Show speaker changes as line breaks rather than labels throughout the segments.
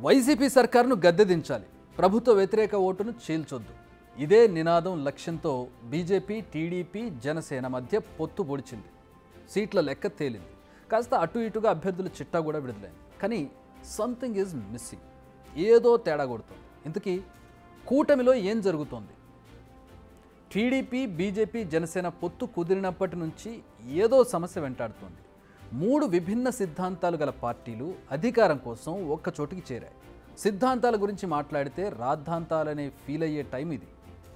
YCP సర్కారును గద్దెదించాలి, ప్రభుత్వ వ్యతిరేక ఓటును చీల్చొద్దు. ఇదే నినాదం లక్ష్యంతో బీజేపీ, టీడీపీ, జనసేన మధ్య పొత్తు పొడిచింది. సీట్ల లెక్క తేలింది. కాస్త అటు ఇటుగా అభ్యర్థుల చిట్టా కూడా విడుదలైంది. కానీ సంథింగ్ ఈజ్ మిస్సింగ్. ఏదో తేడా కొడుతుంది. ఇంతకీ కూటమిలో ఏం జరుగుతోంది? టీడీపీ, బీజేపీ, జనసేన పొత్తు కుదిరినప్పటి నుంచి ఏదో సమస్య వెంటాడుతోంది. మూడు విభిన్న సిద్ధాంతాలు గల పార్టీలు అధికారం కోసం ఒక్క చోటికి చేరాయి. సిద్ధాంతాల గురించి మాట్లాడితే రాద్ధాంతాలనే ఫీల్ అయ్యే టైం ఇది.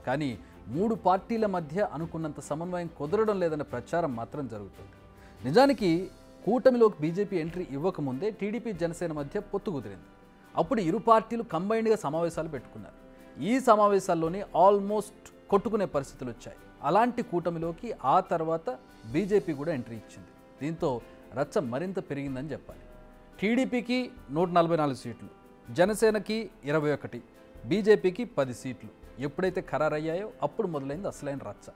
కానీ మూడు పార్టీల మధ్య అనుకున్నంత సమన్వయం కుదరడం లేదన్న ప్రచారం మాత్రం జరుగుతుంది. నిజానికి కూటమిలోకి బీజేపీ ఎంట్రీ ఇవ్వకముందే టీడీపీ, జనసేన మధ్య పొత్తు కుదిరింది. అప్పుడు ఇరు పార్టీలు కంబైన్డ్గా సమావేశాలు పెట్టుకున్నారు. ఈ సమావేశాల్లోనే ఆల్మోస్ట్ కొట్టుకునే పరిస్థితులు వచ్చాయి. అలాంటి కూటమిలోకి ఆ తర్వాత బీజేపీ కూడా ఎంట్రీ ఇచ్చింది. దీంతో రచ్చ మరింత పెరిగిందని చెప్పాలి. టీడీపీకి 144 సీట్లు, జనసేనకి 21, బీజేపీకి 10 సీట్లు ఎప్పుడైతే ఖరారయ్యాయో అప్పుడు మొదలైంది అసలైన రచ్చ.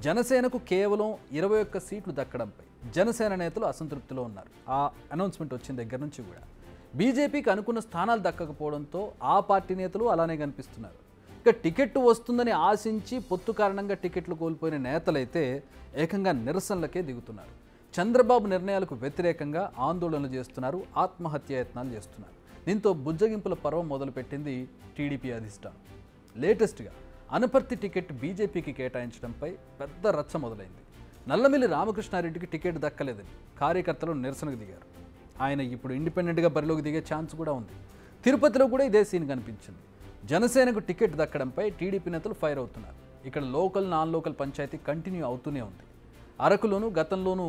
జనసేనకు కేవలం 21 సీట్లు దక్కడంపై జనసేన నేతలు అసంతృప్తిలో ఉన్నారు. ఆ అనౌన్స్మెంట్ వచ్చిన దగ్గర నుంచి కూడా బీజేపీకి అనుకున్న స్థానాలు దక్కకపోవడంతో ఆ పార్టీ నేతలు అలానే కనిపిస్తున్నారు. ఇక టికెట్ వస్తుందని ఆశించి పొత్తు కారణంగా టికెట్లు కోల్పోయిన నేతలైతే ఏకంగా నిరసనలకే దిగుతున్నారు. చంద్రబాబు నిర్ణయాలకు వ్యతిరేకంగా ఆందోళనలు చేస్తున్నారు, ఆత్మహత్యాయత్నాలు చేస్తున్నారు. దీంతో బుజ్జగింపుల పర్వం మొదలుపెట్టింది టీడీపీ అధిష్టానం. లేటెస్ట్గా అనపర్తి టికెట్ బీజేపీకి కేటాయించడంపై పెద్ద రచ్చ మొదలైంది. నల్లమిల్లి రామకృష్ణారెడ్డికి టికెట్ దక్కలేదని కార్యకర్తలు నిరసనకు దిగారు. ఆయన ఇప్పుడు ఇండిపెండెంట్గా బరిలోకి దిగే ఛాన్స్ కూడా ఉంది. తిరుపతిలో కూడా ఇదే సీన్ కనిపించింది. జనసేనకు టికెట్ దక్కడంపై టీడీపీ నేతలు ఫైర్ అవుతున్నారు. ఇక్కడ local, non local panchayati continue అవుతూనే ఉంది. అరకులోనూ గతంలోనూ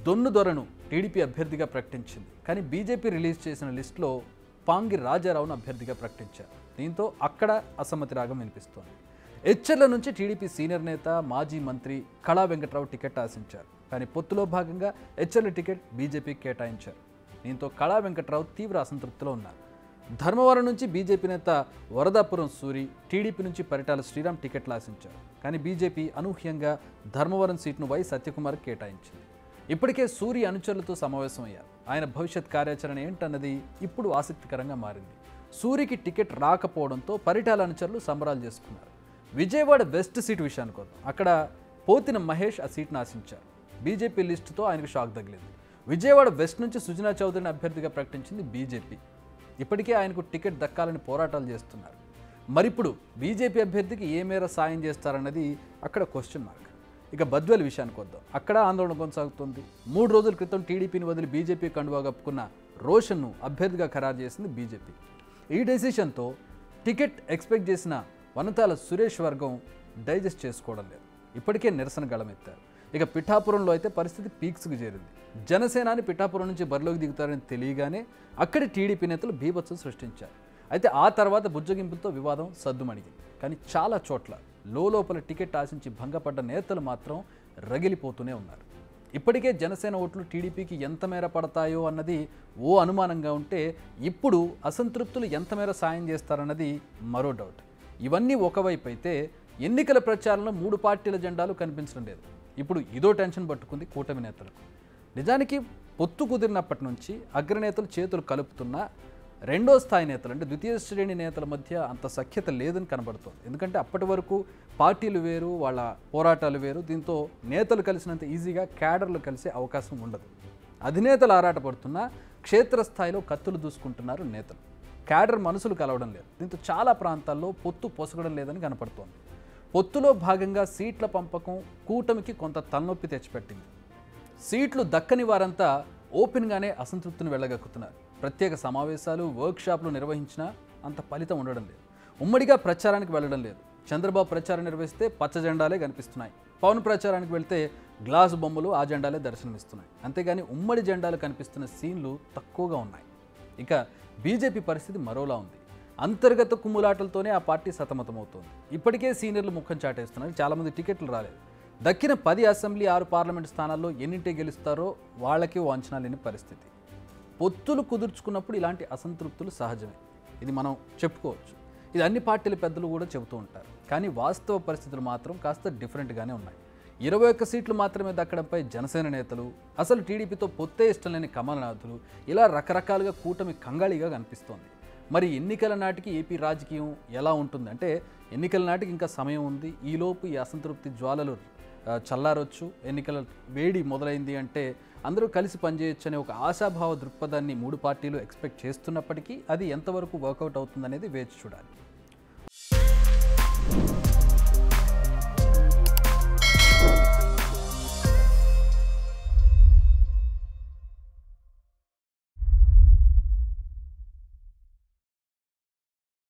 దొన్నుదొరను టీడీపీ అభ్యర్థిగా ప్రకటించింది. కానీ బీజేపీ రిలీజ్ చేసిన లిస్టులో పాంగి రాజారావును అభ్యర్థిగా ప్రకటించారు. దీంతో అక్కడ అసమ్మతి రాగం వినిపిస్తోంది. ఎచ్చెర్ల నుంచి టీడీపీ సీనియర్ నేత, మాజీ మంత్రి కళా వెంకట్రావు టికెట్ ఆశించారు. కానీ పొత్తులో భాగంగా ఎచ్చెర్ల టికెట్ బీజేపీకి కేటాయించారు. దీంతో కళా వెంకట్రావు తీవ్ర అసంతృప్తిలో ఉన్నారు. ధర్మవరం నుంచి బీజేపీ నేత వరదాపురం సూరి, టీడీపీ నుంచి పరిటాల శ్రీరామ్ టికెట్లు ఆశించారు. కానీ బీజేపీ అనూహ్యంగా ధర్మవరం సీట్ను వై సత్యకుమార్ కేటాయించింది. ఇప్పటికే సూరి అనుచరులతో సమావేశం అయ్యారు. ఆయన భవిష్యత్ కార్యాచరణ ఏంటన్నది ఇప్పుడు ఆసక్తికరంగా మారింది. సూరికి టికెట్ రాకపోవడంతో పరిటాల అనుచరులు సంబరాలు చేసుకున్నారు. విజయవాడ వెస్ట్ సీటు విషయానికి వద్దాం. అక్కడ పోతిన మహేష్ ఆ సీట్ను ఆశించారు. బీజేపీ లిస్టుతో ఆయనకు షాక్ తగిలింది. విజయవాడ వెస్ట్ నుంచి సుజనా చౌదరిని అభ్యర్థిగా ప్రకటించింది బీజేపీ. ఇప్పటికే ఆయనకు టికెట్ దక్కాలని పోరాటాలు చేస్తున్నారు. మరిప్పుడు బీజేపీ అభ్యర్థికి ఏ మేర సాయం చేస్తారన్నది అక్కడ క్వశ్చన్ మార్క్. ఇక బద్వేల్ విషయానికి వద్దాం. అక్కడ ఆందోళన కొనసాగుతుంది. 3 రోజుల క్రితం టీడీపీని వదిలి బీజేపీ కండువా కప్పుకున్న రోషన్ను అభ్యర్థిగా ఖరారు చేసింది బీజేపీ. ఈ డెసిషన్తో టికెట్ ఎక్స్పెక్ట్ చేసిన వనతాల సురేష్ వర్గం డైజెస్ట్ చేసుకోవడం లేదు. ఇప్పటికే నిరసన గళమెత్తారు. ఇక పిఠాపురంలో అయితే పరిస్థితి పీక్స్కి చేరింది. జనసేనాని పిఠాపురం నుంచి బరిలోకి దిగుతారని తెలియగానే అక్కడి టీడీపీ నేతలు బీభత్సం సృష్టించారు. అయితే ఆ తర్వాత బుజ్జగింపులతో వివాదం సద్దుమణిగింది. కానీ చాలా చోట్ల లోపల టికెట్ ఆశించి భంగపడ్డ నేతలు మాత్రం రగిలిపోతూనే ఉన్నారు. ఇప్పటికే జనసేన ఓట్లు టీడీపీకి ఎంత మేర పడతాయో అన్నది ఓ అనుమానంగా ఉంటే, ఇప్పుడు అసంతృప్తులు ఎంత మేర సాయం చేస్తారన్నది మరో డౌట్. ఇవన్నీ ఒకవైపు అయితే ఎన్నికల ప్రచారంలో 3 పార్టీల జెండాలు కనిపించడం లేదు. ఇప్పుడు ఇదో టెన్షన్ పట్టుకుంది కూటమి నేతలకు. నిజానికి పొత్తు కుదిరినప్పటి నుంచి అగ్రనేతలు చేతులు కలుపుతున్నా రెండో స్థాయి నేతలు అంటే ద్వితీయ శ్రేణి నేతల మధ్య అంత సఖ్యత లేదని కనబడుతోంది. ఎందుకంటే అప్పటి వరకు పార్టీలు వేరు, వాళ్ళ పోరాటాలు వేరు. దీంతో నేతలు కలిసినంత ఈజీగా క్యాడర్లు కలిసే అవకాశం ఉండదు. అధినేతలు ఆరాటపడుతున్నా క్షేత్రస్థాయిలో కత్తులు దూసుకుంటున్నారు నేతలు. క్యాడర్ మనసులు కలవడం లేదు. దీంతో చాలా ప్రాంతాల్లో పొత్తు పొసగడం లేదని కనపడుతోంది. పొత్తులో భాగంగా సీట్ల పంపకం కూటమికి కొంత తలనొప్పి తెచ్చిపెట్టింది. సీట్లు దక్కని వారంతా ఓపెన్గానే అసంతృప్తిని వెళ్ళగక్కుతున్నారు. ప్రత్యేక సమావేశాలు, వర్క్షాప్లు నిర్వహించినా అంత ఫలితం ఉండడం లేదు. ఉమ్మడిగా ప్రచారానికి వెళ్ళడం లేదు. చంద్రబాబు ప్రచారం నిర్వహిస్తే పచ్చ జెండాలే కనిపిస్తున్నాయి. పవన్ ప్రచారానికి వెళ్తే గ్లాసు బొమ్మలు, ఆ జెండాలే దర్శనమిస్తున్నాయి. అంతేగాని ఉమ్మడి జెండాలు కనిపిస్తున్న సీన్లు తక్కువగా ఉన్నాయి. ఇక బీజేపీ పరిస్థితి మరోలా ఉంది. అంతర్గత కుమ్ములాటలతోనే ఆ పార్టీ సతమతమవుతోంది. ఇప్పటికే సీనియర్లు ముఖం చాటేస్తున్నారు. చాలామంది టికెట్లు రాలేదు. దక్కిన 10 అసెంబ్లీ, 6 పార్లమెంట్ స్థానాల్లో ఎన్నింటి గెలుస్తారో వాళ్ళకి ఓ అంచనా లేని పరిస్థితి. పొత్తులు కుదుర్చుకున్నప్పుడు ఇలాంటి అసంతృప్తులు సహజమే. ఇది మనం చెప్పుకోవచ్చు. ఇది అన్ని పార్టీల పెద్దలు కూడా చెబుతూ ఉంటారు. కానీ వాస్తవ పరిస్థితులు మాత్రం కాస్త డిఫరెంట్గానే ఉన్నాయి. 21 సీట్లు మాత్రమే దక్కడంపై జనసేన నేతలు, అసలు టీడీపీతో పొత్తే ఇష్టం లేని కమలనాథులు, ఇలా రకరకాలుగా కూటమి కంగాళిగా కనిపిస్తోంది. మరి ఎన్నికల నాటికి ఏపీ రాజకీయం ఎలా ఉంటుంది అంటే ఎన్నికల నాటికి ఇంకా సమయం ఉంది, ఈలోపు ఈ అసంతృప్తి జ్వాలలు చల్లారొచ్చు, ఎన్నికల వేడి మొదలైంది అంటే అందరూ కలిసి పనిచేయొచ్చు అనే ఒక ఆశాభావ దృక్పథాన్ని మూడు పార్టీలు ఎక్స్పెక్ట్ చేస్తున్నప్పటికీ అది ఎంతవరకు వర్కౌట్ అవుతుందనేది వేచి చూడాలి.